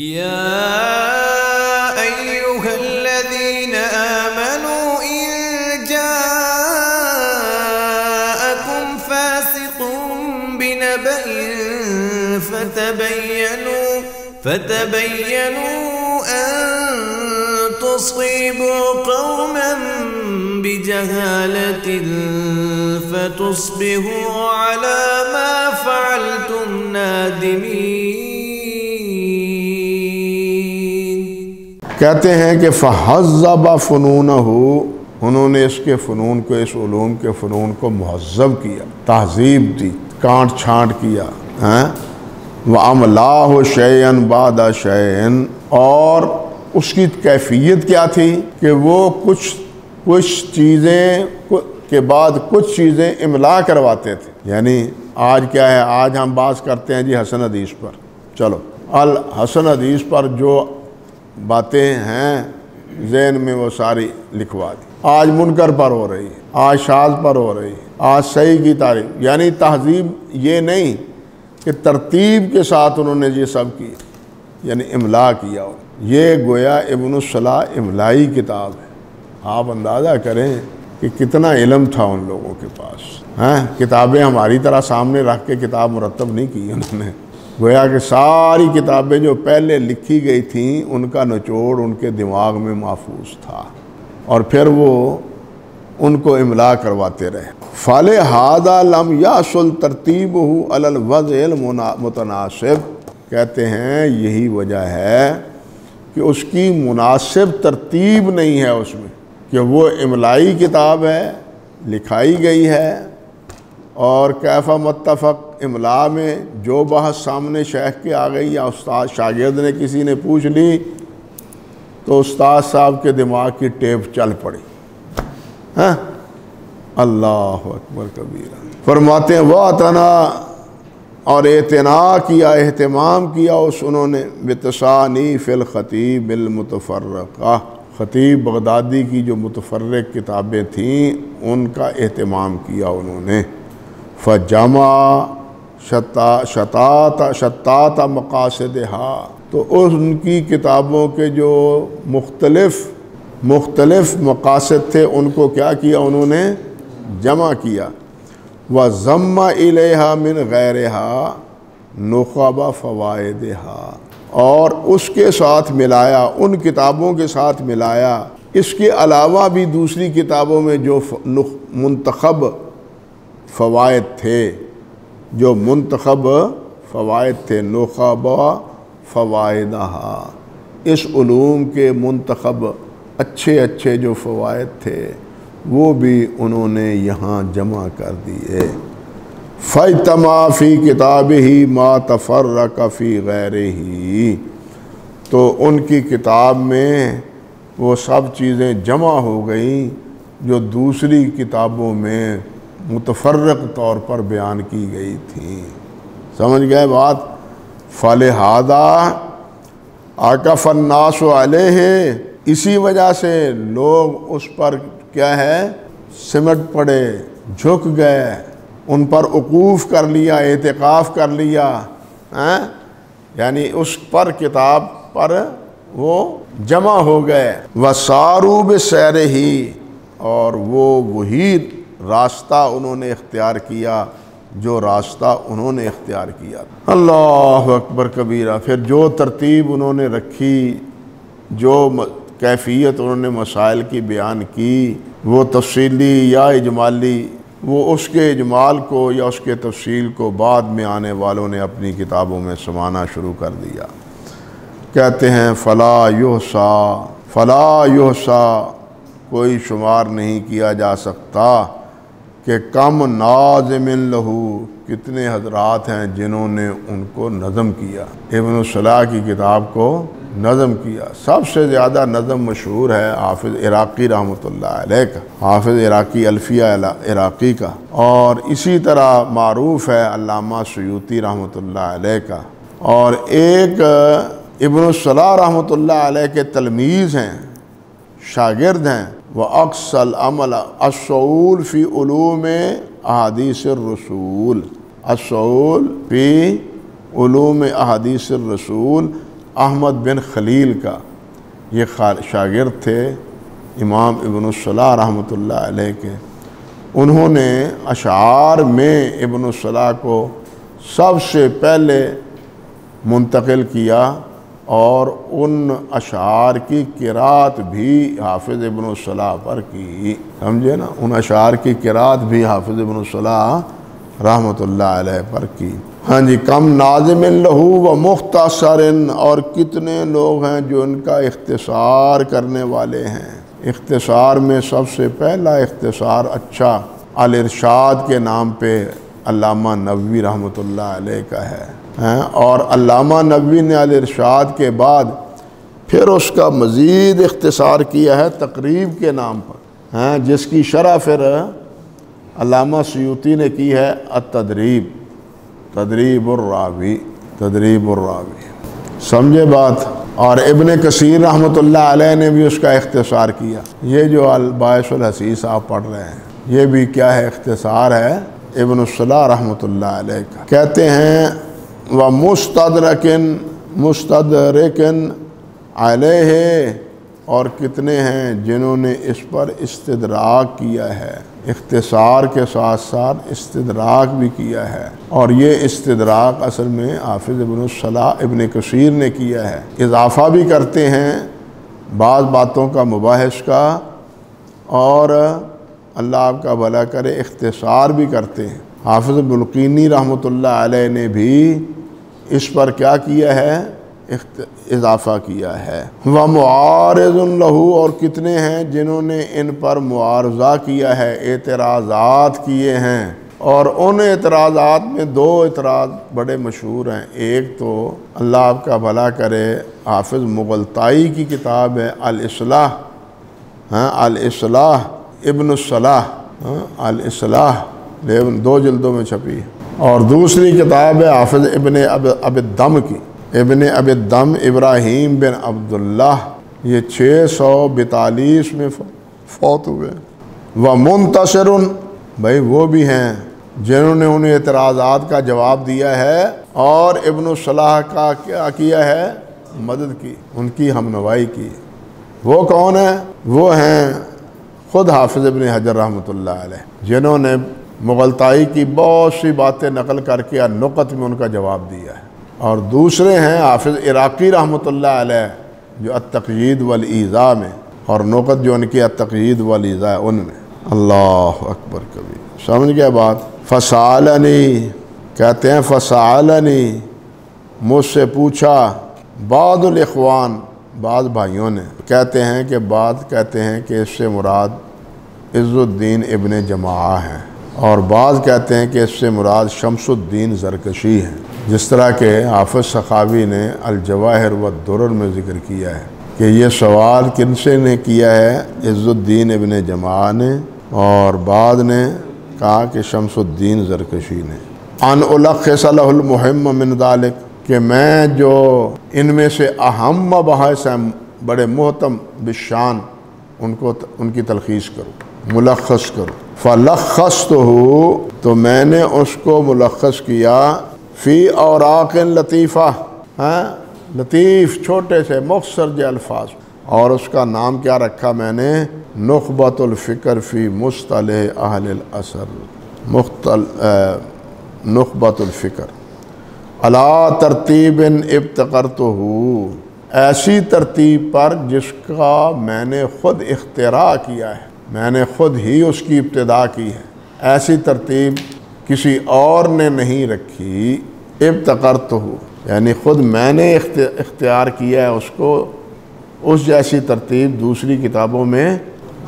يا أيها الذين آمنوا إن جاءكم فاسق بنبأ فتبينوا أن تصيبوا قوما بجهالة فتصبحوا على ما فعلتم نادمين۔ کہتے ہیں کہ فہذب فنونہ، انہوں نے اس کے فنون کو، اس علوم کے فنون کو مہذب کیا، تہذیب دی، کانٹ چھانٹ کیا، وَأَمْلَاهُ شَيْئًا بَعْدَ شَيْئًا، اور اس کی کیفیت کیا تھی کہ وہ کچھ چیزیں کے بعد کچھ چیزیں املا کرواتے تھے۔ یعنی آج کیا ہے، آج ہم بات کرتے ہیں جی حسن حدیث پر، چلو الحسن حدیث پر جو باتیں ہیں ذہن میں وہ ساری لکھوا دی، آج منکر پر ہو رہی ہے، آج شاذ پر ہو رہی ہے، آج صحیح کی تعریف۔ یعنی تہذیب یہ نہیں کہ ترتیب کے ساتھ انہوں نے یہ سب کی، یعنی املا کیا ہو۔ یہ گویا ابن الصلاح املائی کتاب ہے۔ آپ اندازہ کریں کہ کتنا علم تھا ان لوگوں کے پاس، کتابیں ہماری طرح سامنے رکھ کے کتاب مرتب نہیں کی انہوں نے، گویا کہ ساری کتابیں جو پہلے لکھی گئی تھیں ان کا نچوڑ ان کے دماغ میں محفوظ تھا، اور پھر وہ ان کو املا کرواتے رہے۔ فَلِهَذَا لَمْ يَحْصُلْ تَرْتِيبُهُ عَلَى الْوَضْعِ الْمُتَنَاسِبِ، کہتے ہیں یہی وجہ ہے کہ اس کی مناسب ترتیب نہیں ہے اس میں، کہ وہ املائی کتاب ہے، لکھائی گئی ہے، اور کیف متفق املا میں جو بحث سامنے شیخ کے آ گئی یا استاد شاگرد نے کسی نے پوچھ لی تو استاد صاحب کے دماغ کی ٹیپ چل پڑی۔ اللہ اکبر کبیرہ۔ فرماتے ہیں وَاعْتَنَا، اور اعتناء کیا، اہتمام کیا اس انہوں نے بِتَصَانِیفِ الْخَطِیبِ الْمُتَفَرَّقَةِ، خطیب بغدادی کی جو متفرق کتابیں تھیں ان کا اہتمام کیا انہوں نے۔ فَجَمَعَ شَتَّاتَ مَقَاصِدِهَا، تو ان کی کتابوں کے جو مختلف مقاصد تھے ان کو کیا کیا انہوں نے، جمع کیا۔ وَضَمَّ إِلَيْهَا مِنْ غَيْرِهَا نُخَبَ فَوَائِدِهَا، اور اس کے ساتھ ملایا، ان کتابوں کے ساتھ ملایا اس کے علاوہ بھی دوسری کتابوں میں جو منتخب فوائد تھے، نُخَبَ فَوَائِدَهَا، اس علوم کے منتخب اچھے جو فوائد تھے وہ بھی انہوں نے یہاں جمع کر دیے۔ فَاجْتَمَعَ فِي كِتَابِهِ مَا تَفَرَّقَ فِي غَيْرِهِ، تو ان کی کتاب میں وہ سب چیزیں جمع ہو گئیں جو دوسری کتابوں میں متفرق طور پر بیان کی گئی تھیں۔ سمجھ گئے بات؟ فَلِهَذَا عَكَفَ النَّاسُ عَلَيْهِ، اسی وجہ سے لوگ اس پر کیا ہے، سمٹ پڑے، جھک گئے، ان پر وقوف کر لیا، اعتکاف کر لیا، یعنی اس پر کتاب پر وہ جمع ہو گئے۔ وَسَارُوا بِسَيْرِهِ، اور وہ وہی راستہ انہوں نے اختیار کیا جو راستہ انہوں نے اختیار کیا۔ اللہ اکبر کبیرہ۔ پھر جو ترتیب انہوں نے رکھی، جو کیفیت انہوں نے مسائل کی بیان کی، وہ تفصیلی یا اجمالی، وہ اس کے اجمال کو یا اس کے تفصیل کو بعد میں آنے والوں نے اپنی کتابوں میں سمانا شروع کر دیا۔ کہتے ہیں فلا یحصا، کوئی شمار نہیں کیا جا سکتا کہ کم ناظم لہو، کتنے حضرات ہیں جنہوں نے ان کو نظم کیا، ابن الصلاح کی کتاب کو نظم کیا۔ سب سے زیادہ نظم مشہور ہے حافظ عراقی رحمۃ اللہ علیہ کا، حافظ عراقی الفیہ عراقی کا، اور اسی طرح معروف ہے علامہ سیوطی رحمۃ اللہ علیہ کا، اور ایک ابن الصلاح رحمۃ اللہ علیہ کے تلمیذ ہیں، شاگرد ہیں، وَأَقْصَى الْعَمَلَ الصَّعُول فِي عُلُومِ أَحَادِيثِ الرَّسُول، الصَّعُول فِي عُلُومِ أَحَادِيثِ الرَّسُول، احمد بن خلیل کا، یہ شاگرد تھے امام ابن الصلاح رحمۃ اللہ علیہ کے۔ انہوں نے اشعار میں ابن الصلاح کو سب سے پہلے منتقل کیا، اور ان اشعار کی قرات بھی حافظ ابن الصلاح پر کی، سمجھے نا، ان اشعار کی قرات بھی حافظ ابن الصلاح رحمۃ اللہ علیہ پر کی۔ ہاں جی، کم ناظم لہو و مختصر، اور کتنے لوگ ہیں جو ان کا اختصار کرنے والے ہیں۔ اختصار میں سب سے پہلا اختصار اچھا الارشاد کے نام پہ علامہ نووی رحمۃ اللہ علیہ کا ہے، اور علامہ نووی نے الارشاد کے بعد پھر اس کا مزید اختصار کیا ہے تقریب کے نام پر، جس کی شرح پھر علامہ سیوطی نے کی ہے التدریب، تدریب الراوی، تدریب الراوی، سمجھے بات۔ اور ابن کثیر رحمۃ اللہ علیہ نے بھی اس کا اختصار کیا۔ یہ جو الباعث الحثیث آپ پڑھ رہے ہیں، یہ بھی کیا ہے؟ اختصار ہے ابن الصلاح رحمۃ اللہ علیہ کا۔ کہتے ہیں وَمُسْتَدْرَكٍ مُسْتَدْرِكٍ عَلَيْهِ، اور کتنے ہیں جنہوں نے اس پر استدراک کیا ہے، اختصار کے ساتھ ساتھ استدراک بھی کیا ہے، اور یہ استدراک اصل میں حافظ ابن الصلاح ابن کثیر نے کیا ہے۔ اضافہ بھی کرتے ہیں بعض باتوں کا مباحث کا، اور اللہ آپ کا بھلا کرے اختصار بھی کرتے ہیں۔ حافظ بلقینی رحمۃ اللہ علیہ نے بھی اس پر کیا کیا ہے؟ اضافہ کیا ہے۔ وَمُعَارِضٌ لَهُ، اور کتنے ہیں جنہوں نے ان پر معارضہ کیا ہے، اعتراضات کیے ہیں، اور ان اعتراضات میں دو اعتراض بڑے مشہور ہیں۔ ایک تو اللہ آپ کا بھلا کرے حافظ مغلطائی کی کتاب ہے الاصلاح، الاصلاح ابن الصلاح، الاصلاح 2 جلدوں میں چھپی ہے، اور دوسری کتاب ہے حافظ ابن ابی الدم کی، ابن ابی الدم ابراہیم بن عبداللہ، یہ 642 میں فوت ہوئے۔ وَمُنْتَصِرٌ، بھائی وہ بھی ہیں جنہوں نے ان اعتراضات کا جواب دیا ہے اور ابن الصلاح کا کیا کیا ہے؟ مدد کی، ان کی ہمنوائی کی۔ وہ کون ہیں؟ وہ ہیں خود حافظ ابن حجر رحمۃ اللہ علیہ، جنہوں نے مغلطائی کی بہت سی باتیں نقل کر کے نقط میں ان کا جواب دیا ہے، اور دوسرے ہیں حافظ عراقی رحمۃ اللہ علیہ جو التقیید والایذاء میں، اور نقط جو ان کی التقیید والایذاء ان میں۔ اللہ اکبر کبیر، سمجھ گیا بات۔ فسالنی، کہتے ہیں فسالنی، مجھ سے پوچھا بعض الاخوان، بعض بھائیوں نے، کہتے ہیں کہ بعض کہتے ہیں کہ اس سے مراد عز الدین ابن جماعہ ہے، اور بعض کہتے ہیں کہ اس سے مراد شمس الدین زرکشی ہے، جس طرح کہ حافظ سخاوی نے الجواہر والدرر میں ذکر کیا ہے کہ یہ سوال کن سے نے کیا ہے؟ عز الدین ابن جماعہ نے، اور بعض نے کہا کہ شمس الدین زرکشی نے۔ ان الخص له المہم من ذلک، کہ میں جو ان میں سے اہم مباحث ہیں بڑے محتم بالشان ان کی تلخیص کروں، ملخص کروں۔ فلخصتہ، تو میں نے اس کو ملخص کیا فی اوراق لطیفہ، لطیف چھوٹے سے مختصر جو الفاظ، اور اس کا نام کیا رکھا میں نے؟ نخبۃ الفکر فی مصطلح اہل الاثر، نخبۃ الفکر علی ترتیب ابتکرتہ، ایسی ترتیب پر جس کا میں نے خود اختراع کیا ہے، میں نے خود ہی اس کی ابتدا کی ہے، ایسی ترتیب کسی اور نے نہیں رکھی۔ ابتکرتہ یعنی خود میں نے اختیار کیا ہے اس کو، اس جیسی ترتیب دوسری کتابوں میں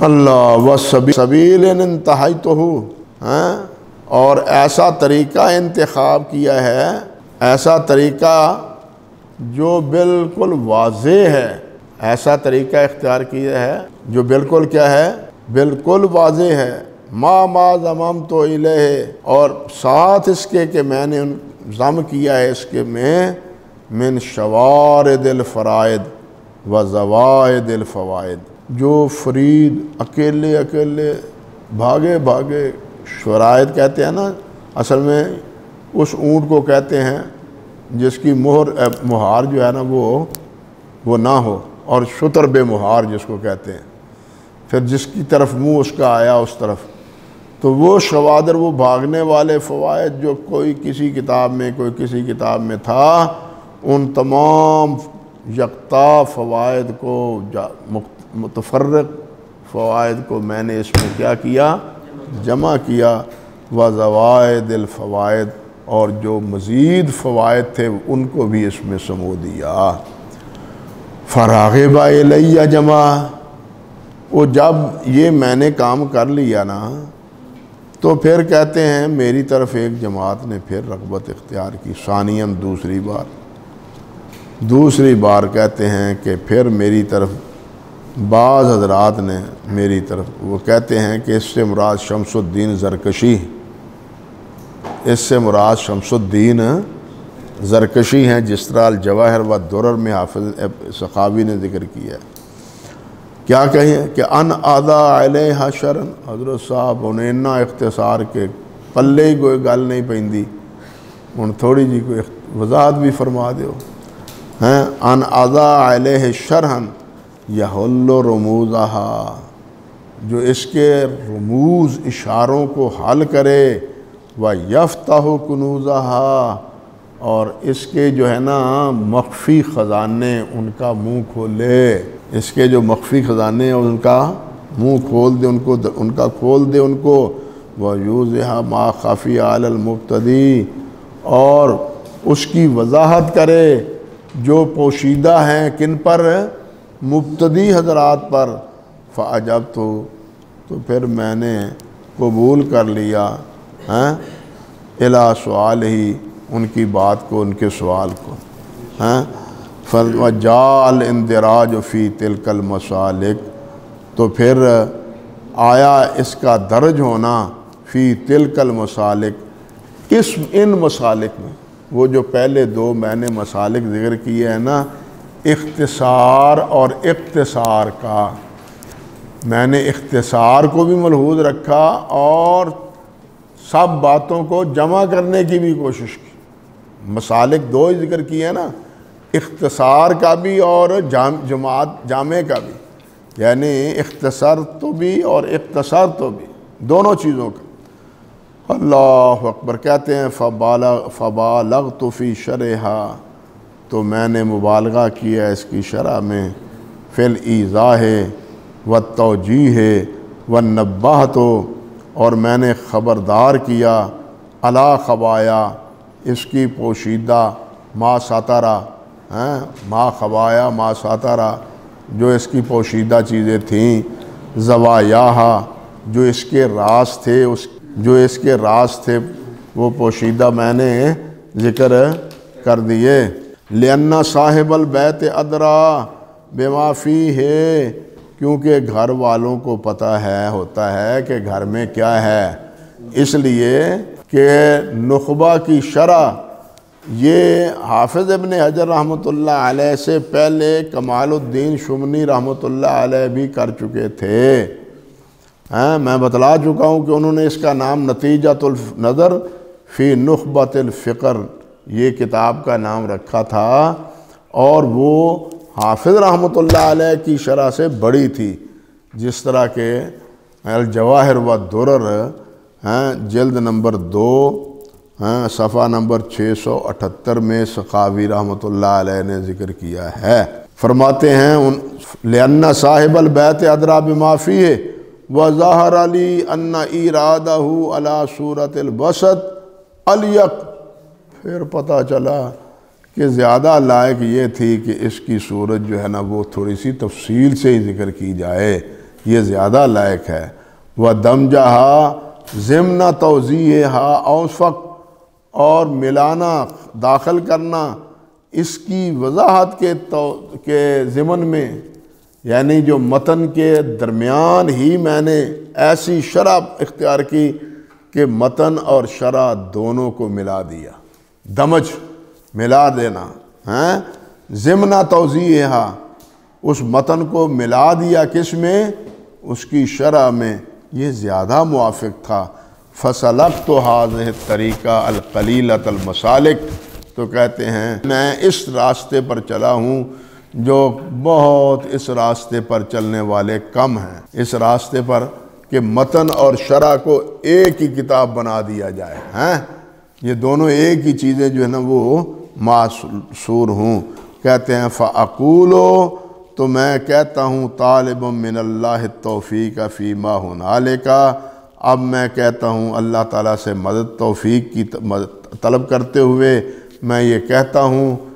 اللہ وسبیل انتہیتہ، اور ایسا طریقہ انتخاب کیا ہے، ایسا طریقہ جو بالکل واضح ہے، ایسا طریقہ اختیار کیا ہے جو بالکل کیا ہے؟ بالکل واضح ہے۔ ما ضممت الیہ، اور ساتھ اس کے کہ میں نے ضم کیا ہے اس کے میں من شوارد الفرائد و زوائد الفوائد، جو فرید اکیلے اکیلے بھاگے شرائط کہتے ہیں نا، اصل میں اس اونٹ کو کہتے ہیں جس کی مہار جو ہے نا وہ نہ ہو، اور شتر بے مہار جس کو کہتے ہیں، پھر جس کی طرف منہ اس کا آیا اس طرف. تو وہ شوادر، وہ بھاگنے والے فوائد جو کوئی کسی کتاب میں کوئی کسی کتاب میں تھا، ان تمام یکتا فوائد کو، متفرق فوائد کو میں نے اس میں کیا کیا، جمع کیا. وزوائد الفوائد، اور جو مزید فوائد تھے ان کو بھی اس میں سمو دیا. فراغب الیہ جمع، وہ جب یہ میں نے کام کر لیا نا تو پھر کہتے ہیں میری طرف ایک جماعت نے پھر رغبت اختیار کی. ثانیاً، دوسری بار کہتے ہیں کہ پھر میری طرف بعض حضرات نے میری طرف، وہ کہتے ہیں کہ اس سے مراد شمس الدین زرکشی، اس سے مراد شمس الدین زرکشی ہیں، جس طرح الجواہر و درر میں حافظ سخاوی نے ذکر کیا ہے. کیا کہیں کہ ان ادا علیہ شرن، حضرت صاحب انہیں اتنا اختصار کے پلے ہی کوئی گل نہیں پیندی، ان تھوڑی جی کوئی وضاحت بھی فرما دیو. ہیں ان ادا علیہ شرحن یحل رموزہا، جو اس کے رموز اشاروں کو حل کرے، ویفتح کنوزہا، اور اس کے جو ہے نا مخفی خزانے ان کا منہ کھولے، اس کے جو مخفی خزانے ہیں ان کا منہ کھول دے، ان کا کھول دے ان کو. وَيُوضِحَ مَا خَفِيَ عَلَى الْمُبْتَدِي، اور اس کی وضاحت کرے جو پوشیدہ ہیں کن پر، مبتدی حضرات پر. فَعَجَبْتُ، تو پھر میں نے قبول کر لیا اِلَىٰ سُؤَالِهِ، ان کی بات کو، ان کے سوال کو. وَجَاءَ الْاِنْدِرَاجُ فِي تِلْكَ الْمَسَالِكِ، تو پھر آیا اس کا درج ہونا فی تلک المسالک، ان مسالک میں. وہ جو پہلے دو میں نے مسالک ذکر کیے ہیں نا، اختصار اور اختصار کا، میں نے اختصار کو بھی ملحوظ رکھا اور سب باتوں کو جمع کرنے کی بھی کوشش کی. مسالک دو ہی ذکر کیے ہیں نا، اختصار کا بھی اور جامع کا بھی، یعنی اختصار تو بھی اور اختصار تو بھی، دونوں چیزوں کا. اللہ اکبر. کہتے ہیں فبالغت فی شرحا، تو میں نے مبالغہ کیا اس کی شرح میں، فی الایضاح والتوجیح والنباہت، اور میں نے خبردار کیا، علی خبایا، اس کی پوشیدہ، ما ساترہ، ما خبایا ما ساترہ، جو اس کی پوشیدہ چیزیں تھیں، زوایاہا، جو اس کے راز تھے، وہ پوشیدہ میں نے ذکر کر دیے. لِأَنَّ صاحب البیت ادرا بما فیہ، کیونکہ گھر والوں کو پتہ ہوتا ہے کہ گھر میں کیا ہے. اس لیے کہ نخبہ کی شرح یہ حافظ ابن حجر رحمۃ اللہ علیہ سے پہلے کمال الدین شمنی رحمۃ اللہ علیہ بھی کر چکے تھے. میں بتلا چکا ہوں کہ انہوں نے اس کا نام نتیجۃ النظر فی نخبۃ الفقر، یہ کتاب کا نام رکھا تھا، اور وہ حافظ رحمۃ اللہ علیہ کی شرح سے بڑی تھی. جس طرح کہ الجواہر والدرر جلد نمبر 2 صفحہ نمبر 678 میں سخاوی رحمۃ اللہ علیہ نے ذکر کیا ہے. فرماتے ہیں لِأَنَّ صاحب البیت ادرا بما فیہ وظاہر لی ان ایرادہ علی صورت البسط الیق. پھر پتہ چلا کہ زیادہ لائق یہ تھی کہ اس کی صورت جو ہے نا وہ تھوڑی سی تفصیل سے ہی ذکر کی جائے، یہ زیادہ لائق ہے. وَدَمْجَهَا ضِمْنَ تَوْضِیحِهَا أَوْفَقُ، اور ملانا، داخل کرنا اس کی وضاحت کے ضمن میں، یعنی جو متن کے درمیان ہی میں نے ایسی شرح اختیار کی کہ متن اور شرح دونوں کو ملا دیا، دمج ملا دینا. ضمن توضیحہ، اس متن کو ملا دیا کس میں، اس کی شرح میں، یہ زیادہ موافق تھا. فَسَلَقْتُ هَذِهِ الطَّرِيقَ الْقَلِيلَةَ الْمَسَالِكَ، تو تو کہتے ہیں میں اس راستے پر چلا ہوں جو بہت اس راستے پر چلنے والے کم ہیں، اس راستے پر کہ متن اور شرح کو ایک ہی کتاب بنا دیا جائے، ہیں یہ دونوں ایک ہی چیزیں جو ہے نا وہ معصور ہوں۔ کہتے ہیں فَأَقُولُ تو میں کہتا ہوں طالب من اللہ التوفیق فیما ہنالک، اب میں کہتا ہوں اللہ تعالیٰ سے مدد توفیق کی طلب کرتے ہوئے میں یہ کہتا ہوں